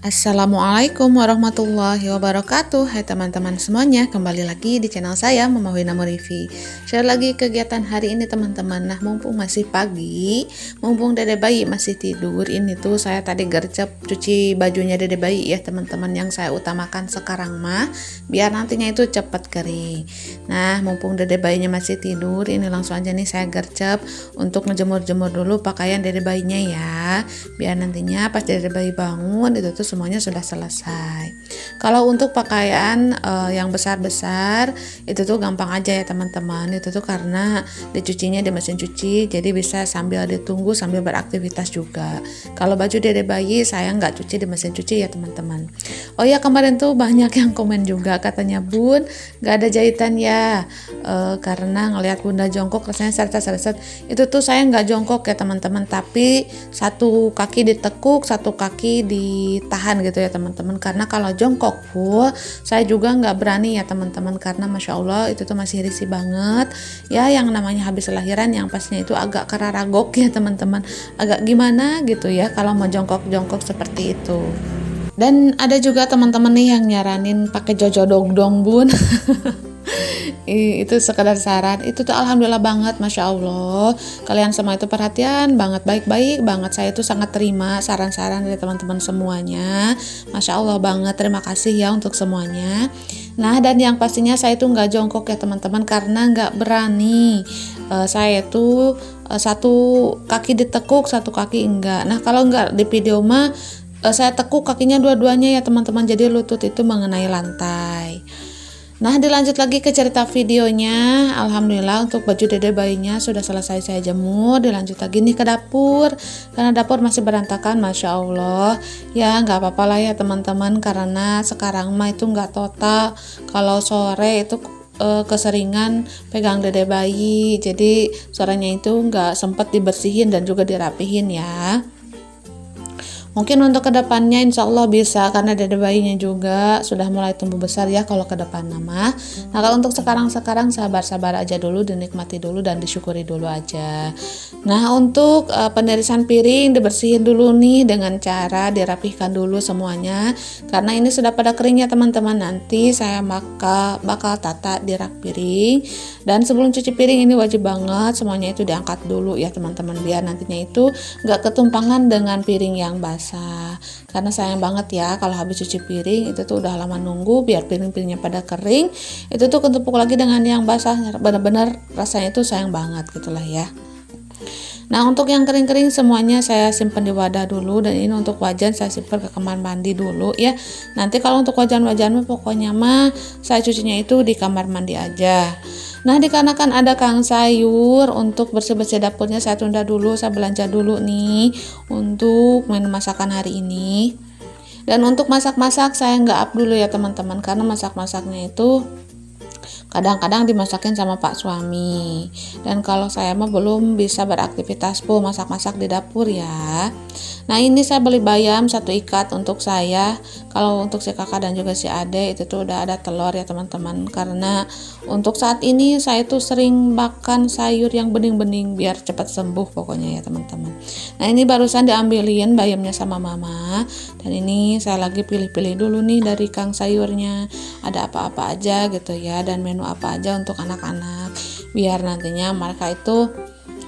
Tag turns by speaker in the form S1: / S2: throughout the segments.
S1: Assalamualaikum warahmatullahi wabarakatuh. Hai teman-teman semuanya, kembali lagi di channel saya Mama Wina Murifi. Share lagi kegiatan hari ini teman-teman. Nah, mumpung masih pagi, mumpung dede bayi masih tidur, ini tuh saya tadi gercep cuci bajunya dede bayi ya teman-teman. Yang saya utamakan sekarang mah biar nantinya itu cepat kering. Nah, mumpung dede bayinya masih tidur, ini langsung aja nih saya gercep untuk ngejemur-jemur dulu pakaian dede bayinya ya. Biar nantinya pas dede bayi bangun itu tuh semuanya sudah selesai. Kalau untuk pakaian yang besar-besar itu tuh gampang aja ya teman-teman. Itu tuh karena dicucinya di mesin cuci, jadi bisa sambil ditunggu sambil beraktivitas juga. Kalau baju dede bayi saya nggak cuci di mesin cuci ya teman-teman. Oh ya, kemarin tuh banyak yang komen juga katanya, Bun nggak ada jahitan ya, karena ngelihat bunda jongkok rasanya seret-seret. Itu tuh saya nggak jongkok ya teman-teman, tapi satu kaki ditekuk, satu kaki ditahan gitu ya teman-teman. Karena kalau jongkok full saya juga nggak berani ya teman-teman, karena masya Allah itu tuh masih risih banget ya. Yang namanya habis lahiran yang pastinya itu agak keraragok ya teman-teman, agak gimana gitu ya kalau mau jongkok-jongkok seperti itu. Dan ada juga teman-teman nih yang nyaranin pakai jojo dong Bun. Itu sekedar saran, itu tuh alhamdulillah banget, masya Allah kalian semua itu perhatian banget, baik-baik banget. Saya tuh sangat terima saran-saran dari teman-teman semuanya, masya Allah banget, terima kasih ya untuk semuanya. Nah, dan yang pastinya saya tuh nggak jongkok ya teman-teman, karena nggak berani. Saya tuh satu kaki ditekuk, satu kaki enggak. Nah, kalau enggak di video mah saya tekuk kakinya dua-duanya ya teman-teman, jadi lutut itu mengenai lantai. Nah, dilanjut lagi ke cerita videonya. Alhamdulillah untuk baju dede bayinya sudah selesai saya jemur. Dilanjut lagi nih ke dapur, karena dapur masih berantakan, masya Allah ya. Nggak apa-apa lah ya teman-teman, karena sekarang mah itu nggak total. Kalau sore itu keseringan pegang dede bayi, jadi sorenya itu nggak sempat dibersihin dan juga dirapihin ya. Mungkin untuk kedepannya insya Allah bisa, karena dede bayinya juga sudah mulai tumbuh besar ya kalau ke depan nama. Nah, kalau untuk sekarang sabar-sabar aja dulu, dinikmati dulu dan disyukuri dulu aja. Nah, untuk penirisan piring dibersihin dulu nih dengan cara dirapihkan dulu semuanya, karena ini sudah pada kering ya teman-teman. Nanti saya bakal tata di rak piring. Dan sebelum cuci piring ini wajib banget semuanya itu diangkat dulu ya teman-teman, biar nantinya itu nggak ketumpangan dengan piring yang basah. Karena sayang banget ya kalau habis cuci piring itu tuh udah lama nunggu, biar piring-piringnya pada kering itu tuh ketumpuk lagi dengan yang basah, benar-benar rasanya itu sayang banget gitulah ya. Nah, untuk yang kering-kering semuanya saya simpan di wadah dulu, dan ini untuk wajan saya simpan ke kamar mandi dulu ya. Nanti kalau untuk wajan-wajan pokoknya mah saya cucinya itu di kamar mandi aja. Nah, dikarenakan ada kang sayur, untuk bersih-bersih dapurnya saya tunda dulu, saya belanja dulu nih untuk menu masakan hari ini. Dan untuk masak-masak saya nggak up dulu ya teman-teman, karena masak-masaknya itu kadang-kadang dimasakin sama Pak suami. Dan kalau saya mah belum bisa beraktivitas full masak-masak di dapur ya. Nah, ini saya beli bayam 1 ikat untuk saya. Kalau untuk si kakak dan juga si ade itu tuh udah ada telur ya teman-teman. Karena untuk saat ini saya tuh sering makan sayur yang bening-bening biar cepat sembuh pokoknya ya teman-teman. Nah, ini barusan diambilin bayamnya sama mama. Dan ini saya lagi pilih-pilih dulu nih dari kang sayurnya, ada apa-apa aja gitu ya, dan menu apa aja untuk anak-anak, biar nantinya mereka itu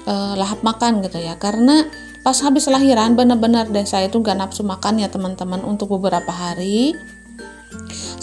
S1: lahap makan gitu ya. Karena pas habis lahiran benar-benar deh saya itu gak nafsu makan ya teman-teman untuk beberapa hari.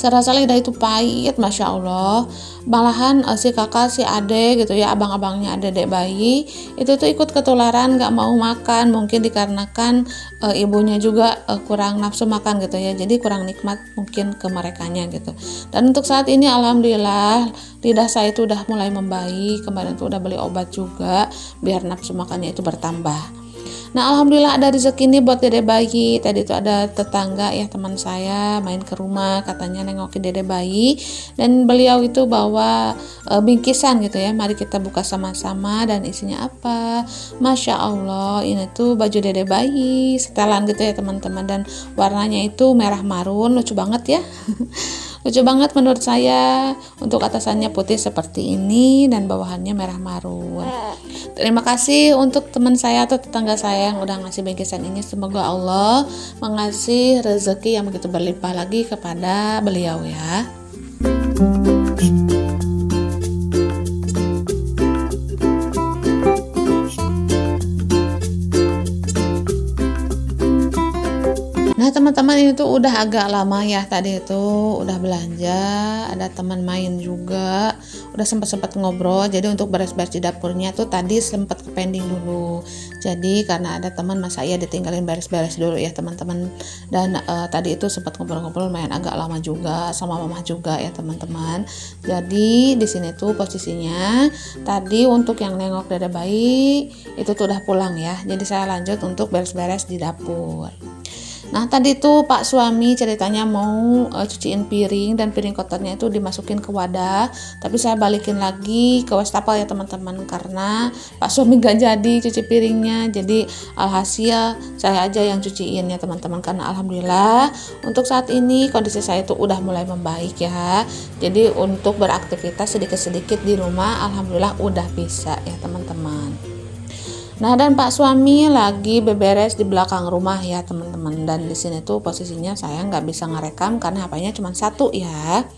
S1: Saya rasa lidah itu pahit, masya Allah. Malahan si kakak, si ade gitu ya, abang-abangnya adek bayi itu tuh ikut ketularan gak mau makan. Mungkin dikarenakan ibunya juga kurang nafsu makan gitu ya, jadi kurang nikmat mungkin ke merekanya gitu. Dan untuk saat ini alhamdulillah lidah saya itu udah mulai membaik. Kemarin tuh udah beli obat juga biar nafsu makannya itu bertambah. Nah, alhamdulillah ada rezeki nih buat dede bayi. Tadi itu ada tetangga ya, teman saya main ke rumah, katanya nengokin dede bayi, dan beliau itu bawa bingkisan gitu ya. Mari kita buka sama-sama, dan isinya apa? Masya Allah, ini tuh baju dede bayi setelan gitu ya teman-teman, dan warnanya itu merah marun, lucu banget ya. Lucu banget menurut saya. Untuk atasannya putih seperti ini dan bawahannya merah marun. Terima kasih untuk teman saya atau tetangga saya yang udah ngasih bingkisan ini. Semoga Allah mengasih rezeki yang begitu berlimpah lagi kepada beliau ya. Nah teman-teman, ini tuh udah agak lama ya, tadi itu udah belanja, ada teman main juga, udah sempat ngobrol. Jadi untuk beres-beres di dapurnya tuh tadi sempat pending dulu. Jadi karena ada teman, mas saya ditinggalin beres-beres dulu ya teman-teman. Dan tadi itu sempat ngobrol-ngobrol lumayan agak lama juga sama mama juga ya teman-teman. Jadi di sini tuh posisinya tadi untuk yang nengok dada bayi itu tuh udah pulang ya. Jadi saya lanjut untuk beres-beres di dapur. Nah tadi tuh Pak suami ceritanya mau cuciin piring dan piring kotornya itu dimasukin ke wadah, tapi saya balikin lagi ke wastafel ya teman-teman, karena Pak suami gak jadi cuci piringnya. Jadi alhasil saya aja yang cuciin ya teman-teman, karena alhamdulillah untuk saat ini kondisi saya itu udah mulai membaik ya. Jadi untuk beraktivitas sedikit-sedikit di rumah alhamdulillah udah bisa ya teman-teman. Nah dan Pak suami lagi beberes di belakang rumah ya teman-teman, dan di sini tuh posisinya saya nggak bisa ngerekam karena HP-nya cuma satu ya.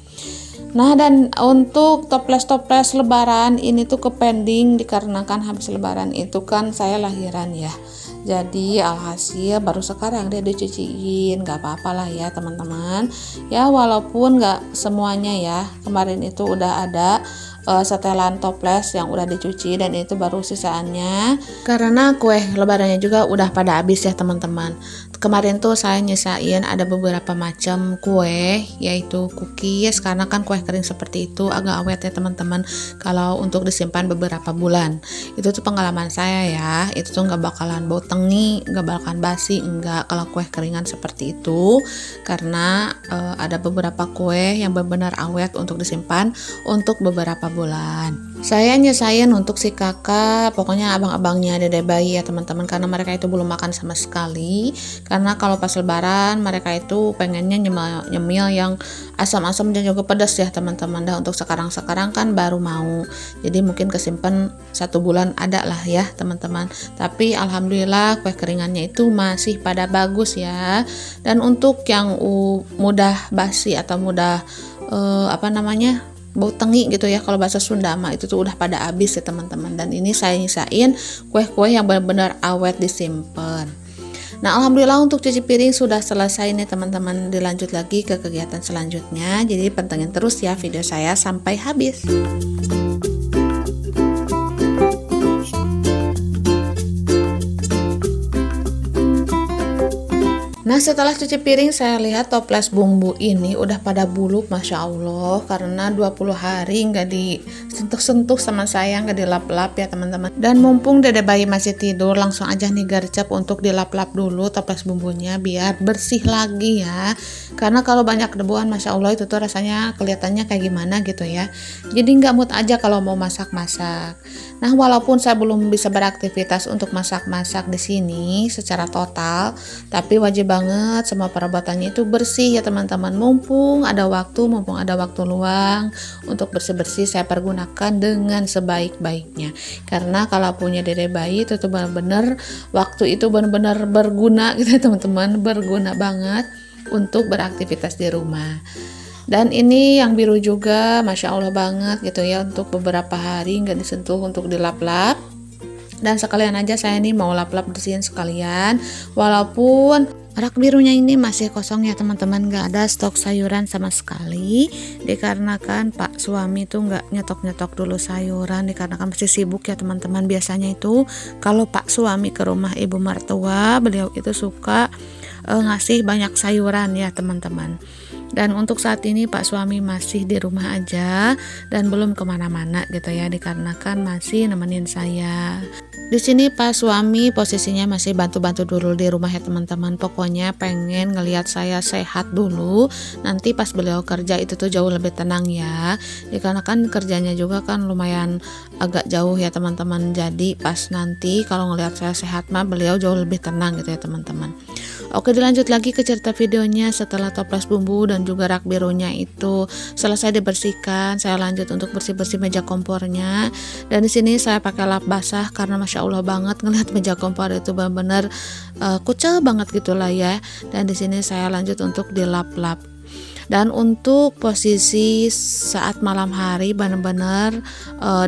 S1: Nah dan untuk toples lebaran ini tuh ke pending dikarenakan habis lebaran itu kan saya lahiran ya. Jadi alhasil baru sekarang dia dicuciin, nggak apa-apa lah ya teman-teman. Ya walaupun nggak semuanya ya, kemarin itu udah ada setelan toples yang udah dicuci dan itu baru sisaannya, karena kue lebarannya juga udah pada habis ya teman-teman. Kemarin tuh saya nyisain ada beberapa macam kue, yaitu cookies, karena kan kue kering seperti itu agak awet ya teman-teman kalau untuk disimpan beberapa bulan. Itu tuh pengalaman saya ya, itu tuh nggak bakalan bau tengi, nggak bakalan basi, enggak kalau kue keringan seperti itu, karena ada beberapa kue yang benar-benar awet untuk disimpan untuk beberapa bulan. Saya nyesain untuk si kakak, pokoknya abang-abangnya dede bayi ya teman-teman, karena mereka itu belum makan sama sekali. Karena kalau pas lebaran mereka itu pengennya nyemil yang asam-asam dan juga pedas ya teman-teman. Dan untuk sekarang kan baru mau, jadi mungkin kesimpan 1 bulan ada lah ya teman-teman. Tapi alhamdulillah kue keringannya itu masih pada bagus ya. Dan untuk yang mudah basi atau mudah bau tengi gitu ya, kalau bahasa Sunda mah itu tuh udah pada habis ya teman-teman. Dan ini saya nyisain kue-kue yang benar-benar awet disimpan. Nah alhamdulillah untuk cuci piring sudah selesai nih teman-teman. Dilanjut lagi ke kegiatan selanjutnya, jadi pantengin terus ya video saya sampai habis. Nah setelah cuci piring saya lihat toples bumbu ini udah pada buluk, Masya Allah, karena 20 hari nggak disentuh-sentuh sama saya, nggak dilap-lap ya teman-teman. Dan mumpung dede bayi masih tidur, langsung aja nih gercep untuk dilap-lap dulu toples bumbunya biar bersih lagi ya. Karena kalau banyak debuan, Masya Allah itu tuh rasanya kelihatannya kayak gimana gitu ya. Jadi nggak mood aja kalau mau masak-masak. Nah walaupun saya belum bisa beraktivitas untuk masak-masak di sini secara total, tapi wajib banget semua perabotannya itu bersih ya teman-teman. Mumpung ada waktu luang untuk bersih-bersih, saya pergunakan dengan sebaik-baiknya. Karena kalau punya dede bayi itu tuh benar-benar waktu itu benar-benar berguna gitu ya teman-teman, berguna banget untuk beraktivitas di rumah. Dan ini yang biru juga Masya Allah banget gitu ya, untuk beberapa hari nggak disentuh untuk dilap-lap. Dan sekalian aja saya nih mau lap-lap bersihin sekalian, walaupun rak birunya ini masih kosong ya teman-teman, gak ada stok sayuran sama sekali, dikarenakan Pak suami tuh gak nyetok-nyetok dulu sayuran, dikarenakan masih sibuk ya teman-teman. Biasanya itu kalau Pak suami ke rumah ibu mertua, beliau itu suka ngasih banyak sayuran ya teman-teman. Dan untuk saat ini Pak suami masih di rumah aja dan belum kemana-mana gitu ya, dikarenakan masih nemenin saya. Di sini Pak suami posisinya masih bantu-bantu dulu di rumah ya teman-teman. Pokoknya pengen ngelihat saya sehat dulu. Nanti pas beliau kerja itu tuh jauh lebih tenang ya. Dikarenakan kerjanya juga kan lumayan agak jauh ya teman-teman. Jadi pas nanti kalau ngelihat saya sehat mah beliau jauh lebih tenang gitu ya teman-teman. Oke, dilanjut lagi ke cerita videonya. Setelah toples bumbu dan juga rak birunya itu selesai dibersihkan, saya lanjut untuk bersih-bersih meja kompornya. Dan di sini saya pakai lap basah karena masya Allah banget ngelihat meja kompor itu benar-benar kucel banget gitulah ya. Dan di sini saya lanjut untuk dilap-lap. Dan untuk posisi saat malam hari benar-benar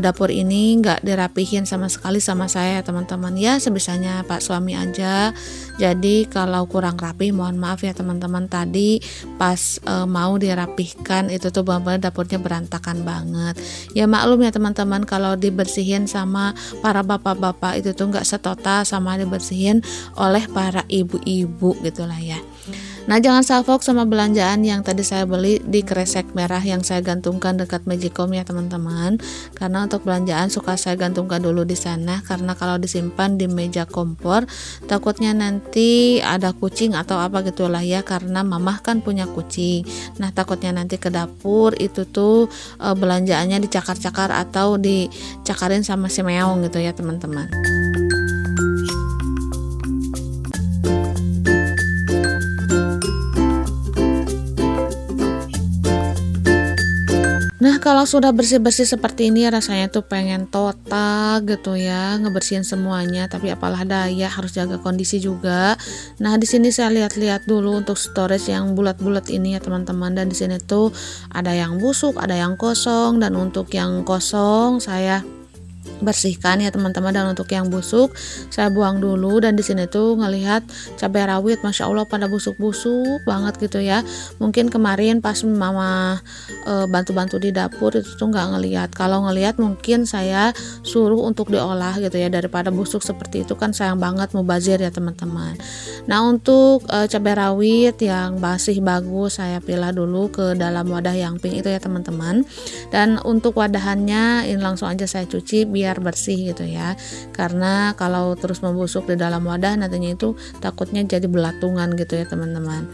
S1: dapur ini nggak dirapihin sama sekali sama saya teman-teman ya, sebisanya Pak suami aja. Jadi kalau kurang rapi mohon maaf ya teman-teman, tadi pas mau dirapihkan itu tuh benar-benar dapurnya berantakan banget ya. Maklum ya teman-teman, kalau dibersihin sama para bapak-bapak itu tuh nggak setotal sama dibersihin oleh para ibu-ibu gitulah ya. Nah, jangan salfok sama belanjaan yang tadi saya beli di kresek merah yang saya gantungkan dekat Magicom ya teman-teman. Karena untuk belanjaan suka saya gantungkan dulu di sana, karena kalau disimpan di meja kompor takutnya nanti ada kucing atau apa gitulah ya, karena mamah kan punya kucing. Nah, takutnya nanti ke dapur itu tuh belanjaannya dicakar-cakar atau dicakarin sama si meong gitu ya teman-teman. Nah, kalau sudah bersih-bersih seperti ini rasanya tuh pengen total gitu ya, ngebersihin semuanya, tapi apalah daya harus jaga kondisi juga. Nah, di sini saya lihat-lihat dulu untuk storage yang bulat-bulat ini ya teman-teman, dan di sini tuh ada yang busuk, ada yang kosong, dan untuk yang kosong saya bersihkan ya teman-teman, dan untuk yang busuk saya buang dulu. Dan di sini tuh ngelihat cabai rawit masya Allah pada busuk-busuk banget gitu ya. Mungkin kemarin pas mama bantu-bantu di dapur itu tuh nggak ngelihat. Kalau ngelihat mungkin saya suruh untuk diolah gitu ya, daripada busuk seperti itu kan sayang banget mubazir ya teman-teman. Nah, untuk cabai rawit yang masih bagus saya pilah dulu ke dalam wadah yang pink itu ya teman-teman. Dan untuk wadahannya ini langsung aja saya cuci biar bersih gitu ya, karena kalau terus membusuk di dalam wadah nantinya itu takutnya jadi belatungan gitu ya teman-teman.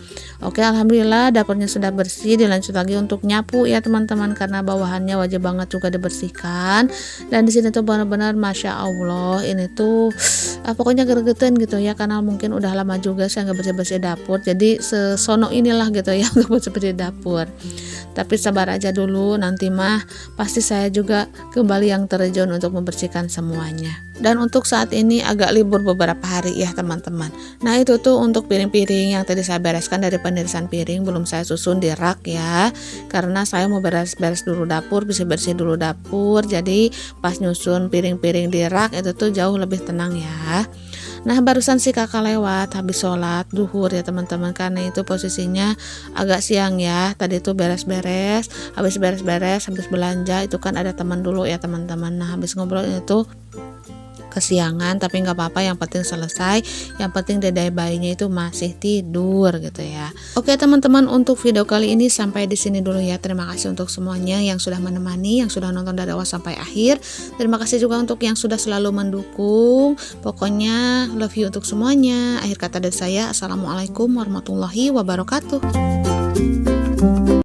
S1: Oke, alhamdulillah dapurnya sudah bersih. Dilanjut lagi untuk nyapu ya teman-teman, karena bawahannya wajib banget juga dibersihkan. Dan di sini tuh benar-benar masya Allah ini tuh pokoknya gregetan gitu ya, karena mungkin udah lama juga saya nggak bersih-bersih dapur, jadi sesono inilah gitu ya untuk bersih-bersih dapur. Tapi sabar aja dulu, nanti mah pasti saya juga kembali yang terjun untuk membersihkan semuanya. Dan untuk saat ini agak libur beberapa hari ya teman-teman. Nah, itu tuh untuk piring-piring yang tadi saya bereskan dari penirisan piring, belum saya susun di rak ya, karena saya mau beres-beres dulu dapur, bersih-bersih dulu dapur. Jadi pas nyusun piring-piring di rak itu tuh jauh lebih tenang ya. Nah, barusan si kakak lewat habis sholat duhur ya teman-teman, karena itu posisinya agak siang ya. Tadi tuh beres-beres, habis belanja itu kan ada teman dulu ya teman-teman. Nah, habis ngobrol itu kesiangan, tapi nggak apa-apa, yang penting selesai, yang penting dedeh bayinya itu masih tidur gitu ya. Oke teman-teman, untuk video kali ini sampai di sini dulu ya. Terima kasih untuk semuanya yang sudah menemani, yang sudah nonton dari awal sampai akhir. Terima kasih juga untuk yang sudah selalu mendukung. Pokoknya love you untuk semuanya. Akhir kata dari saya, assalamualaikum warahmatullahi wabarakatuh.